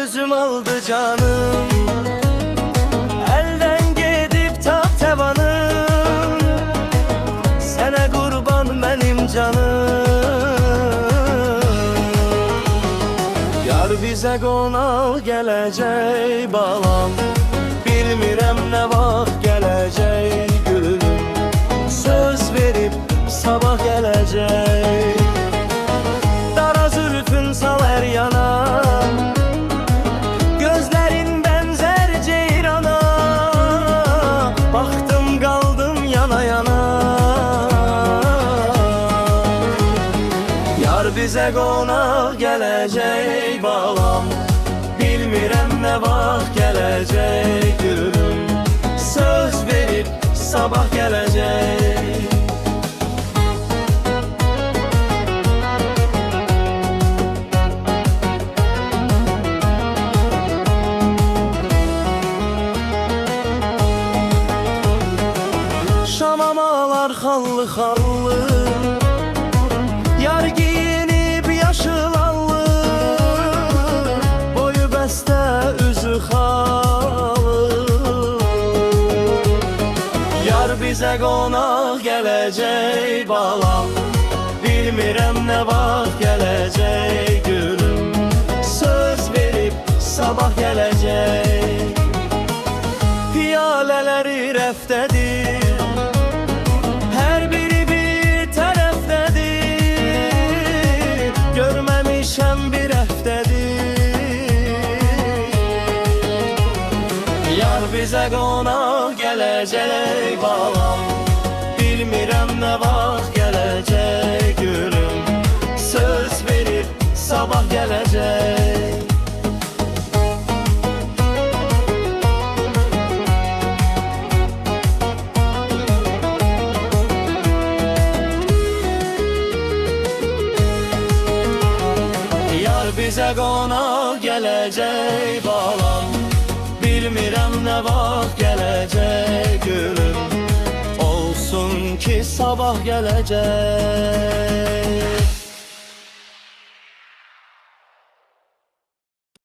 özüm aldı canım. Elden gedib taptavanım. Sənə qurban mənim canım. Yar bizə qonaq gələcək balam. Bilmirəm nə vaxt gələcək gülüm. Söz verib sabah gələcək. Dara zülfün sal hər yana. Gözlərin bənzər ceyrana. Baxdım qaldım yana yana. Yar bizə qonaq gələcək balam. Bilmirəm nə vaxt gələcək gülüm. Söz verib sabah gələcək. Şamamalar xallı xallı. Yar giyinib yaşıl allı. Boyu bəstə üzü xalı. Yar bizə qonaq gələcək balam. Bilmirəm nə vaxt gələcək gülüm. Söz verib sabah gələcək. Piyalələri rəfdədir. Hər biri bir tərəfdədir. Görməmişəm bir həftədir. Yar bizə qonaq gələcək balam. Bilmirəm nə vaxt gələcək gülüm. Söz verib sabah gələcək. Bizə qonaq gələcək balam. Bilmirəm nə vaxt gələcək gülüm. Olsun ki sabah gələcək.